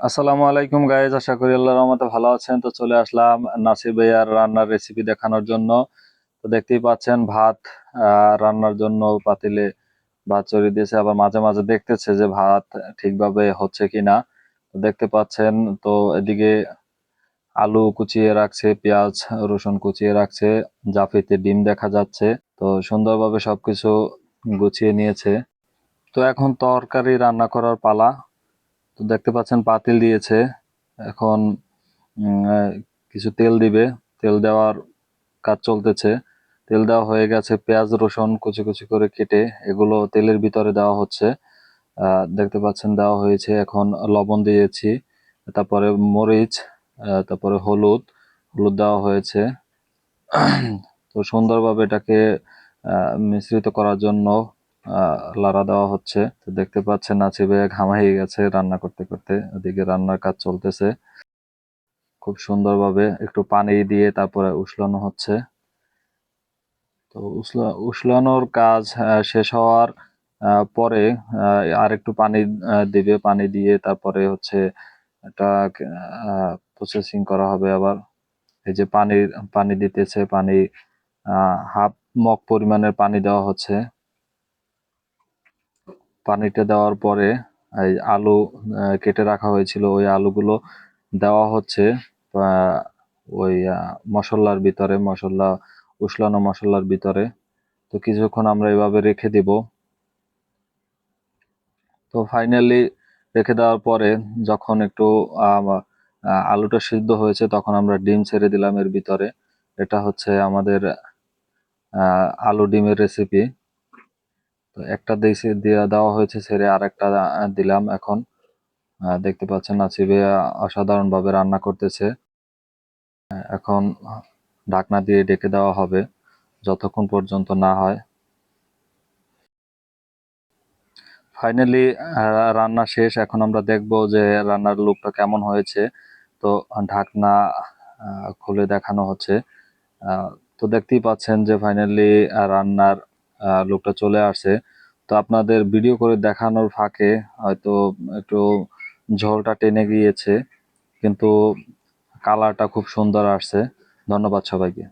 আসসালামু আলাইকুম গাইজ, আশা করি আল্লাহর রহমতে ভালো আছেন। তো চলে আসলাম নাসির ভাইয়ার রান্নার রেসিপি দেখানোর জন্য। তো দেখতেই পাচ্ছেন ভাত রান্নার জন্য পাতিলে ভাত চড়িয়ে দিয়েছে, আবার মাঝে মাঝে দেখতেছে যে ভাত ঠিকভাবে হচ্ছে কিনা। তো দেখতে পাচ্ছেন, তো এদিকে আলু কুচিয়ে রাখছে, পেঁয়াজ রসুন কুচিয়ে রাখছে, জাফিতে ডিম দেখা যাচ্ছে। তো সুন্দরভাবে সবকিছু গুছিয়ে নিয়েছে। তো এখন তরকারি রান্না করার পালা। তো দেখতে পাচ্ছেন পাতিল দিয়েছে, এখন কিছু তেল দিবে, তেল দেওয়ার কাজ চলতেছে। তেল দেওয়া হয়ে গেছে, পেঁয়াজ রসুন কুচি কুচি করে কেটে এগুলো তেলের ভিতরে দেওয়া হচ্ছে। দেখতে পাচ্ছেন দেওয়া হয়েছে, এখন লবণ দিয়েছি, তারপরে মরিচ, তারপরে হলুদ হলুদ দেওয়া হয়েছে। তো সুন্দরভাবে এটাকে মিশ্রিত করার জন্য লাড়া দেওয়া হচ্ছে। তো দেখতে পাচ্ছেন নাচিবে ঘামাই গেছে রান্না করতে করতে, ওদিকে রান্নার কাজ চলতেছে। খুব সুন্দরভাবে একটু পানি দিয়ে তারপরে উস্লানো হচ্ছে। তো উস্লানোর কাজ শেষ হওয়ার পরে আর একটু পানি দিবে, পানি দিয়ে তারপরে হচ্ছে এটা প্রসেসিং করা হবে আবার। এই যে পানি দিতেছে, পানি হাফ মগ পরিমাণের পানি দেওয়া হচ্ছে। পানিটা দেওয়ার পরে এই আলু কেটে রাখা হয়েছিল, ওই আলুগুলো দেওয়া হচ্ছে ওই মশলার ভিতরে, উস্লানো মশলার ভিতরে। তো কিছুক্ষণ আমরা এভাবে রেখে দিব। তো ফাইনালি রেখে দেওয়ার পরে যখন একটু আলুটা সিদ্ধ হয়েছে, তখন আমরা ডিম ছেড়ে দিলাম এর ভিতরে। এটা হচ্ছে আমাদের আলু ডিমের রেসিপি। তো একটা দিয়ে দেওয়া হয়েছে ছেড়ে, আর একটা দিলাম। এখন দেখতে পাচ্ছেন নাসিবে অসাধারণভাবে রান্না করতেছে। এখন ঢাকনা দিয়ে ঢেকে দেওয়া হবে যতক্ষণ পর্যন্ত না হয়। ফাইনালি রান্না শেষ। এখন আমরা দেখব যে রান্নার লুকটা কেমন হয়েছে। তো ঢাকনা খুলে দেখানো হচ্ছে। তো দেখতেই পাচ্ছেন যে ফাইনালি রান্নার লুকটা চলে আসছে। তো আপনাদের ভিডিও করে দেখানোর ফাঁকে হয়তো একটু ঝোলটা টেনে গিয়েছে, কিন্তু কালারটা খুব সুন্দর আসছে। ধন্যবাদ সবাইকে।